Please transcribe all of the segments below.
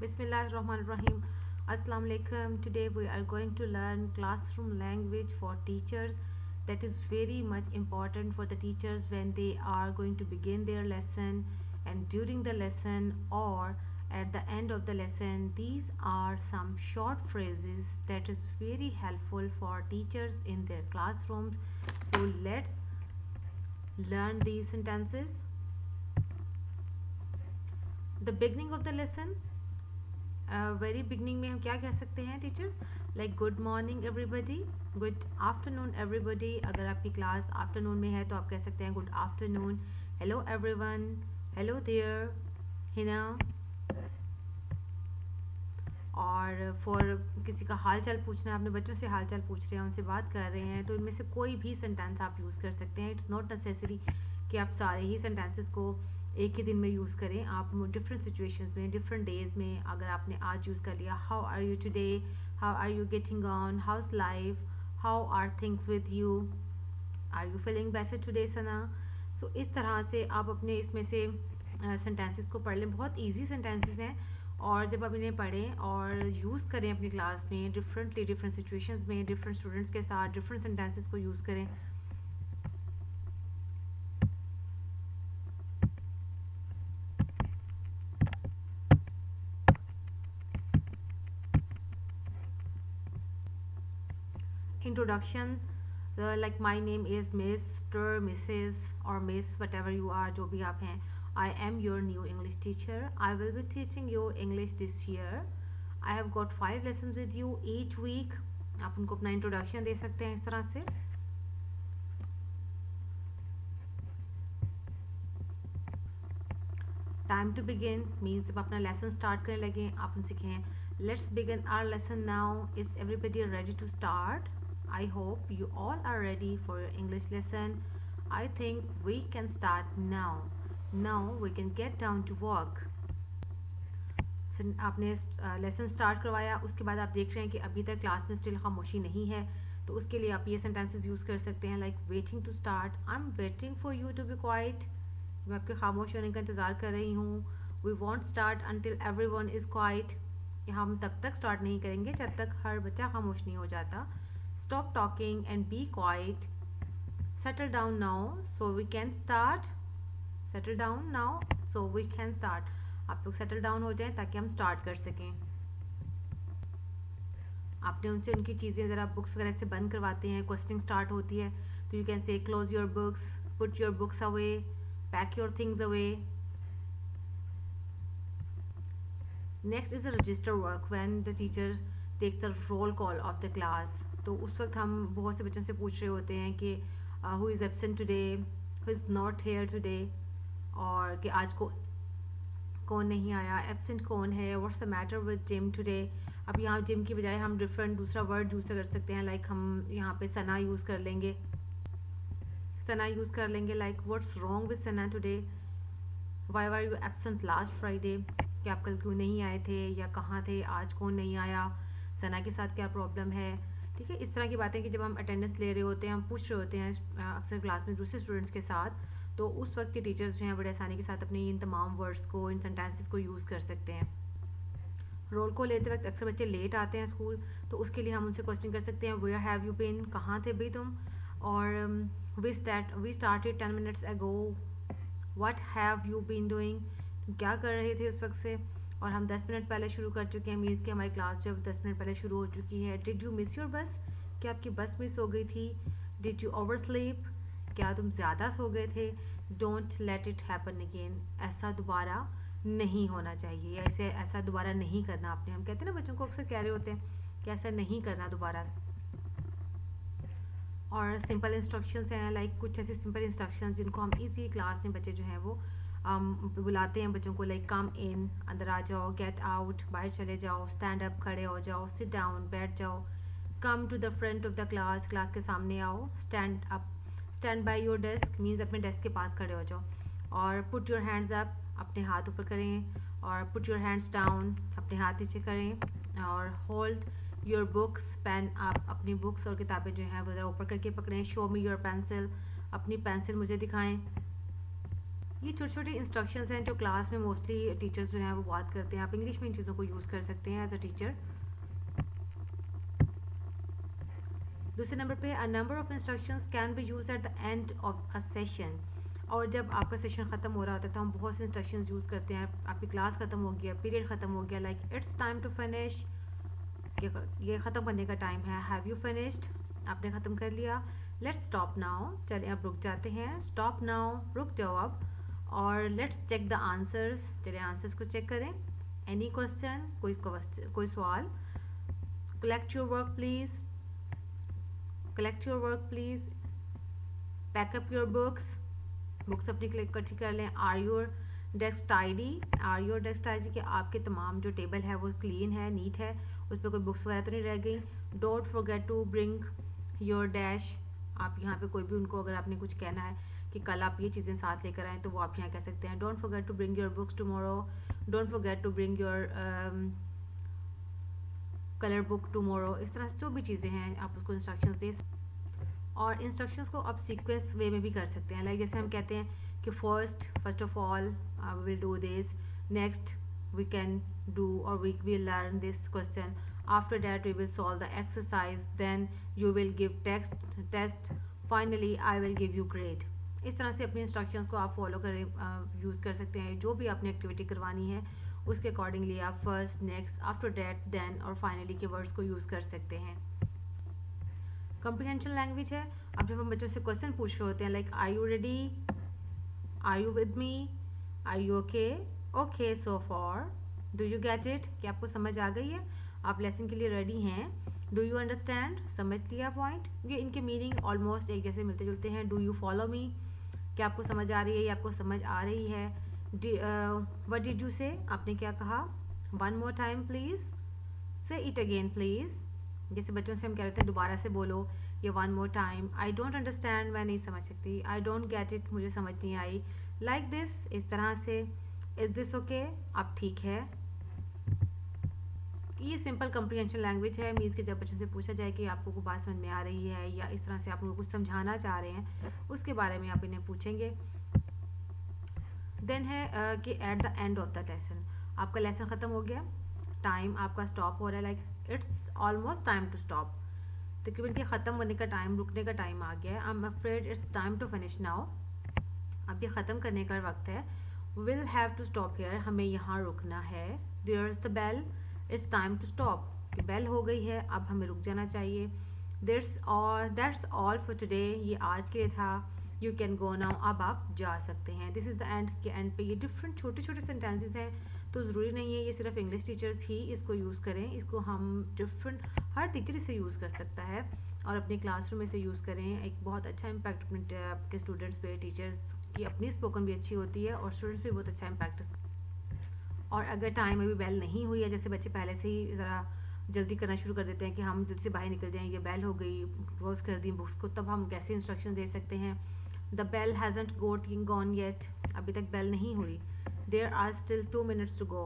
Bismillahirrahmanirrahim. Assalamu alaikum. Today we are going to learn classroom language for teachers. That is very much important for the teachers when they are going to begin their lesson and during the lesson or at the end of the lesson. These are some short phrases that is very helpful for teachers in their classrooms. So let's learn these sentences. The beginning of the lesson, very beginning में हम क्या कह सकते हैं teachers, like good morning everybody, good afternoon everybody. अगर आपकी class afternoon में है तो आप कह सकते हैं good afternoon, hello everyone, hello there, Hina. और फॉर किसी का हाल चाल पूछना है, अपने बच्चों से हाल चाल पूछ रहे हैं, उनसे बात कर रहे हैं, तो इनमें से कोई भी सेंटेंस आप यूज़ कर सकते हैं. इट्स नॉट नेसेसरी कि आप सारे ही सेंटेंसेस को एक ही दिन में यूज़ करें. आप डिफरेंट सिचुएशंस में, डिफरेंट डेज में, अगर आपने आज यूज़ कर लिया, how are you today, how are you getting on, house life, how are things with you, are you feeling better today Sana. So इस तरह से आप अपने इसमें से सेंटेंसेस को पढ़ लें. बहुत ईजी सेंटेंसेस हैं और जब आप इन्हें पढ़ें और यूज़ करें अपनी क्लास में डिफरेंटली, डिफरेंट सिचुएशंस में, डिफरेंट स्टूडेंट्स के साथ डिफरेंट सेंटेंसेस को यूज़ करें. Introduction, like my name is Mr, Mrs or Miss, whatever you are, जो भी आप हैं. I am your new English teacher. I will be teaching you English this year. I have got 5 lessons with you each week. आप उनको अपना introduction दे सकते हैं इस तरह से. टाइम टू बिगिन मीन्स जब अपना लेसन स्टार्ट करने लगे आप उनसे कहें let's begin our lesson now. Is everybody ready to start? I hope you all are ready for your English lesson. I think we can start now. Now we can get down to work. आपने lesson start करवाया, उसके बाद आप देख रहे हैं कि अभी तक क्लास में स्टिल खामोशी नहीं है, तो उसके लिए आप ये सेंटेंसेस यूज़ कर सकते हैं like waiting to start. I am waiting for you to be quiet. मैं आपके खामोश होने का इंतज़ार कर रही हूँ. We won't start until everyone is quiet. हम तब तक स्टार्ट नहीं करेंगे जब तक हर बच्चा खामोश नहीं हो जाता. Stop talking and be quiet. Settle down now so we can start. Settle down now so we can start. आप लोग settle down हो जाएं ताकि हम start कर सकें. आपने उनसे उनकी चीज़ें ज़रा बुक्स वगैरह से बंद करवाते हैं, क्वेश्चनिंग स्टार्ट होती है, तो you can say close your books, put your books away, pack your things away. Next is a register work when the teacher take the roll call of the class. तो उस वक्त हम बहुत से बच्चों से पूछ रहे होते हैं कि who is absent today, who is not here today, और कि आज को कौन नहीं आया, एब्सेंट कौन है, what's the matter with gym today. अब यहाँ जिम की बजाय हम डिफरेंट दूसरा वर्ड यूज़ कर सकते हैं, लाइक हम यहाँ पे सना यूज़ कर लेंगे. सना यूज़ कर लेंगे like what's wrong with Sana today, why are you absent last Friday, कि आप कल क्यों नहीं आए थे या कहाँ थे, आज कौन नहीं आया, सना के साथ क्या प्रॉब्लम है. ठीक है, इस तरह की बातें कि जब हम अटेंडेंस ले रहे होते हैं, हम पूछ रहे होते हैं अक्सर क्लास में दूसरे स्टूडेंट्स के साथ, तो उस वक्त के टीचर्स जो हैं बड़े आसानी के साथ अपने इन तमाम वर्ड्स को, इन सेंटेंसेस को यूज़ कर सकते हैं. रोल को लेते वक्त अक्सर बच्चे लेट आते हैं स्कूल, तो उसके लिए हम उनसे क्वेश्चन कर सकते हैं वेयर हैव यू बीन, कहाँ थे भाई तुम, और we started 10 minutes ago, what have you been doing, तुम क्या कर रहे थे उस वक्त से, और हम 10 मिनट पहले शुरू कर चुके हैं, मीन्स कि हमारी क्लास जब 10 मिनट पहले शुरू हो चुकी है. डिड यू मिस योर बस, क्या आपकी बस मिस हो गई थी. डिड यू ओवर स्लीप, क्या तुम ज़्यादा सो गए थे. Don't let it happen again, ऐसा दोबारा नहीं होना चाहिए, या ऐसा दोबारा नहीं करना आपने. हम कहते हैं ना बच्चों को, अक्सर कह रहे होते हैं कि ऐसा नहीं करना दोबारा. और सिंपल इंस्ट्रक्शंस हैं, लाइक कुछ ऐसे सिंपल इंस्ट्रक्शंस जिनको हम इसी क्लास में बच्चे जो हैं वो बुलाते हैं बच्चों को, लाइक कम इन, अंदर आ जाओ, गेट आउट, बाहर चले जाओ, स्टैंड अप, खड़े हो जाओ, सिट डाउन, बैठ जाओ, come to the front of the class, class के सामने आओ, stand up, stand by your desk means अपने डेस्क के पास खड़े हो जाओ, और पुट योर हैंड्स अप, अपने हाथ ऊपर करें, और पुट योर हैंड्स डाउन, अपने हाथ नीचे करें, और hold your books, pen up, अपनी बुक्स और किताबें जो हैं वो ज़रा ऊपर करके पकड़ें. शो मी योर पेंसिल, अपनी पेंसिल मुझे दिखाएं. ये छोटे छोटे इंस्ट्रक्शंस हैं जो क्लास में मोस्टली टीचर्स जो हैं वो बात करते हैं. आप इंग्लिश में इन चीज़ों को यूज़ कर सकते हैं एज अ टीचर. दूसरे नंबर पे a number of instructions can be use eight the end of a session. और जब आपका सेशन ख़त्म हो रहा होता है तो हम बहुत से इंस्ट्रक्शंस यूज़ करते हैं. आपकी क्लास ख़त्म हो गया, पीरियड ख़त्म हो गया, like it's time to finish, ये ख़त्म करने का टाइम है. हैव यू फिनिश्ड, आपने ख़त्म कर लिया. लेट्स स्टॉप नाउ, चलिए अब रुक जाते हैं. स्टॉप नाउ, रुक जाओ अब. और लेट्स चेक द आंसर्स, चलिए आंसर्स को चेक करें. एनी क्वेश्चन, कोई सवाल. Collect your work please, collect your work please. Pack up your books, books अपनी इकट्ठी कर लें. Are your desk tidy, are your desk tidy कि आपके तमाम जो टेबल है वो क्लीन है, नीट है, उस पर कोई बुक्स वगैरह तो नहीं रह गई. Don't forget to bring your dash. आप यहाँ पे कोई भी उनको अगर आपने कुछ कहना है कि कल आप ये चीज़ें साथ लेकर आएँ तो वो आप यहाँ कह सकते हैं. Don't forget to bring your books tomorrow, don't forget to bring your colour book tomorrow. इस तरह से जो भी चीज़ें हैं आप उसको इंस्ट्रक्शंस दे. और इंस्ट्रक्शंस को आप सीक्वेंस वे में भी कर सकते हैं. लाइक जैसे हम कहते हैं कि first of all we will do this, next we can do और we will learn this question, after that we will solve the exercise, then you will give test, finally I will give you grade. इस तरह से अपने instructions को आप follow करें, use कर सकते हैं. जो भी आपने एक्टिविटी करवानी है उसके अकॉर्डिंगली आप first, next, after that, then और फाइनली के वर्ड्स को यूज़ कर सकते हैं. कॉम्प्रिहेंशन लैंग्वेज है. अब जब हम बच्चों से क्वेश्चन पूछ रहे होते हैं like are you ready, are you with me, are you okay, okay so far, do you get it, कि आपको समझ आ गई है, आप लेसन के लिए रेडी हैं. डू यू अंडरस्टैंड, समझ लिया पॉइंट. ये इनके मीनिंग ऑलमोस्ट एक जैसे मिलते जुलते हैं. डू यू फॉलो मी, क्या आपको समझ आ रही है या आपको समझ आ रही है. व्हाट डिड यू से, आपने क्या कहा. वन मोर टाइम प्लीज़, से इट अगेन प्लीज़. जैसे बच्चों से हम कह रहे थे दोबारा से बोलो, ये one more time. I don't understand, मैं नहीं समझ सकती. आई डोंट गेट इट, मुझे समझ नहीं आई. लाइक दिस, इस तरह से. इज़ दिस ओके, आप ठीक है. ये सिंपल कम्प्रीहेंशन लैंग्वेज है. मीन्स कि जब बच्चों से पूछा जाए कि आपको कोई बात समझ में आ रही है या इस तरह से आप उनको कुछ समझाना चाह रहे हैं, उसके बारे में आप इन्हें पूछेंगे. देन है कि at the end of the lesson, आपका लेसन ख़त्म हो गया, टाइम आपका स्टॉप हो रहा है, like it's almost time to stop. तकरीबन कि ख़त्म होने का टाइम, रुकने का टाइम आ गया है. I am afraid it's time to finish now, अब ये ख़त्म करने का वक्त है. Will have to stop here, हमें यहाँ रुकना है. There is the bell, it's time to stop, कि बेल हो गई है, अब हमें रुक जाना चाहिए. दैट्स ऑल फॉर टुडे, ये आज के लिए था. यू कैन गो नाउ, अब आप जा सकते हैं. दिस इज़ द एंड, के एंड पे ये डिफरेंट छोटे छोटे सेंटेंसेस हैं, तो ज़रूरी नहीं है ये सिर्फ इंग्लिश टीचर्स ही इसको यूज़ करें. इसको हम डिफरेंट, हर टीचर इसे यूज़ कर सकता है और अपने क्लासरूम में इसे यूज़ करें. एक बहुत अच्छा इम्पैक्ट अपने आपके स्टूडेंट्स पे, टीचर्स की अपनी स्पोकन भी अच्छी होती है और स्टूडेंट्स पे बहुत अच्छा इम्पैक्ट. और अगर टाइम अभी बेल नहीं हुई है, जैसे बच्चे पहले से ही ज़रा जल्दी करना शुरू कर देते हैं कि हम जल्दी से बाहर निकल जाएँ, ये बेल हो गई, क्लोज कर दी बुक्स को, तब हम कैसे इंस्ट्रक्शन दे सकते हैं. The bell hasn't gone yet, अभी तक बेल नहीं हुई. There are still 2 minutes to go,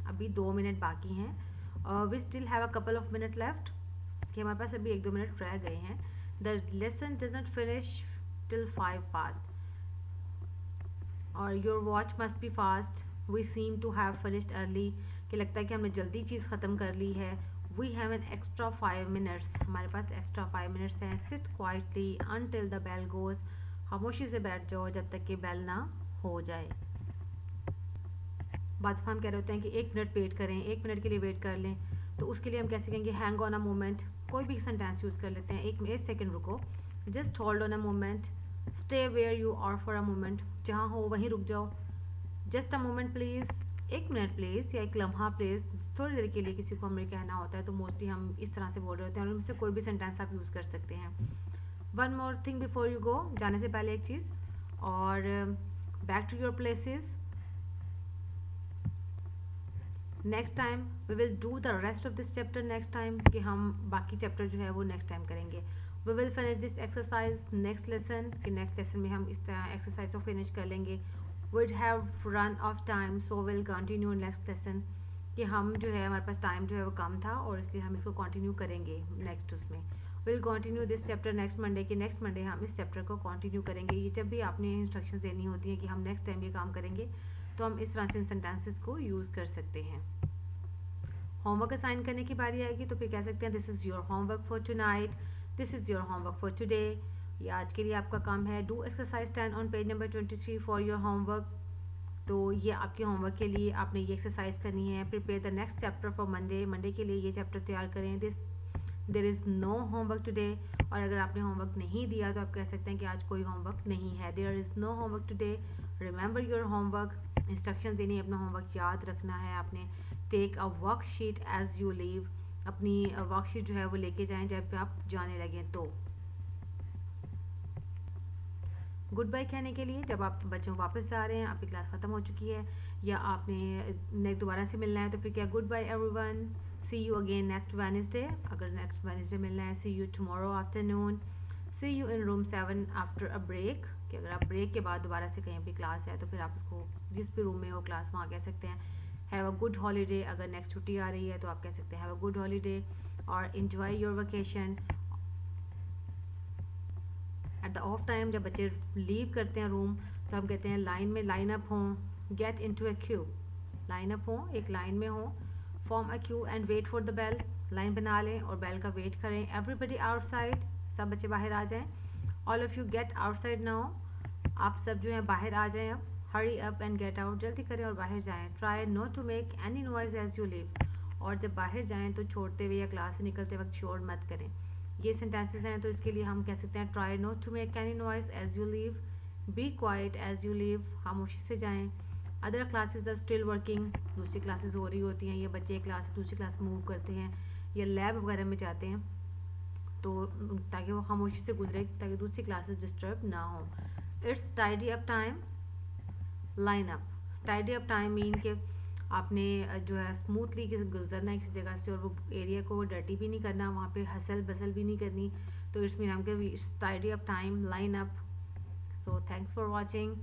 अभी 2 मिनट बाकी हैं. We still have a couple of minute left, कि हमारे पास अभी 1-2 मिनट रह गए हैं. The lesson doesn't finish till 5 past, और your watch must be fast. We seem to have finished early, कि लगता है कि हमने जल्दी चीज़ ख़त्म कर ली है. We have an extra 5 minutes, हमारे पास एक्स्ट्रा 5 minutes हैं. Sit quietly until the bell goes, खामोशी से बैठ जाओ जब तक कि बेल ना हो जाए. बाद हम कह रहे होते हैं कि 1 मिनट वेट करें, 1 मिनट के लिए वेट कर लें, तो उसके लिए हम कैसे कहेंगे. हैंग ऑन अ मोमेंट, कोई भी सेंटेंस यूज़ कर लेते हैं. 1 सेकेंड रुको, just hold on a moment. Stay where you are for a moment, जहाँ हो वहीं रुक जाओ. Just a moment please, 1 minute please, या 1 लम्हा प्लीज़. थोड़ी देर के लिए किसी को हमें कहना होता है तो मोस्टली हम इस तरह से बोल रहे होते हैं, और उनमें से कोई भी सेंटेंस आप यूज़ कर सकते हैं. One more thing before you go, जाने से पहले एक चीज़, और back to your places. Next time we will do the rest of this chapter next time, कि हम बाकी चैप्टर जो है वो नेक्स्ट टाइम करेंगे. We will finish this exercise next lesson, कि नेक्स्ट लेसन में हम इस तरह एक्सरसाइज को फिनिश कर लेंगे. We'd have run of time, so will continue next lesson, कि हम जो है हमारे पास टाइम जो है वो कम था और इसलिए हम इसको कंटिन्यू करेंगे नेक्स्ट उसमें. Will continue this chapter next Monday, कि नेक्स्ट मंडे हम इस चैप्टर को कंटिन्यू करेंगे। ये जब भी आपने इंस्ट्रक्शंस देनी होती हैं कि हम नेक्स्ट टाइम ये काम करेंगे, तो हम इस तरह से इन सेंटेंसेस को यूज़ कर सकते हैं। होमवर्क असाइन करने की बारी आएगी तो फिर कह सकते हैं this is your homework for tonight, this is your homework for today. ये आज के लिए आपका काम है। Do exercise 10 on page number 23 for your homework. तो ये आपके होमवर्क के लिए आपने ये एक्सरसाइज करनी है। Prepare the next chapter for Monday, Monday के लिए ये चैप्टर तैयार करें। There is no homework today. और अगर आपने होमवर्क नहीं दिया तो आप कह सकते हैं कि आज कोई होमवर्क नहीं है। There is no homework today, remember your homework. Instruction देनी है, अपना होमवर्क याद रखना है आपने। Take a worksheet as you leave, अपनी वर्कशीट जो है वो लेके जाएं जब आप जाने लगें। तो गुड बाय कहने के लिए, जब आप बच्चों वापस जा रहे हैं, आपकी क्लास ख़त्म हो चुकी है या आपने दोबारा से मिलना है, तो फिर क्या good bye everyone, see you again next Wednesday. अगर नेक्स्ट वेडनेसडे मिलना है, see you tomorrow afternoon, see you in room 7 after a break. कि अगर आप ब्रेक के बाद दोबारा से कहीं भी क्लास है तो फिर आप उसको जिस भी रूम में हो क्लास वहाँ कह सकते हैं हैव अ गुड हॉलीडे। अगर नेक्स्ट छुट्टी आ रही है तो आप कह सकते हैं हैव अ गुड हॉलीडे और enjoy your vacation. At the of time जब बच्चे लीव करते हैं रूम तो हम कहते हैं लाइन में लाइन अप हों, get into a queue, line up हों, एक लाइन में हों, form a queue and wait for the bell, line बना लें और बेल का वेट करें। एवरीबडी आउटसाइड, सब बच्चे बाहर आ जाएं। All of you get outside now, आप सब जो है बाहर आ जाएं अब। Hurry up and get out, जल्दी करें और बाहर जाएं। Try not to make any noise as you leave, और जब बाहर जाएं तो छोड़ते हुए या क्लास से निकलते वक्त शोर मत करें। ये सेंटेंसेस हैं तो इसके लिए हम कह सकते हैं try not to make any noise as you leave, be quiet as you leave, खामोशी से जाएं। Other classes are still working, दूसरी क्लासेस हो रही होती हैं, ये बच्चे एक क्लास से दूसरी क्लास मूव करते हैं या लैब वगैरह में जाते हैं, तो ताकि वो खामोशी से गुजरे ताकि दूसरी क्लासेस डिस्टर्ब ना हो। It's tidy up time, line up. Tidy up time mean कि आपने जो है स्मूथली गुजरना है किसी जगह से और वो एरिया को डर्टी भी नहीं करना, वहाँ पे हसल बसल भी नहीं करनी। तो इट्स मीन हम tidy up time, line up. So thanks for watching.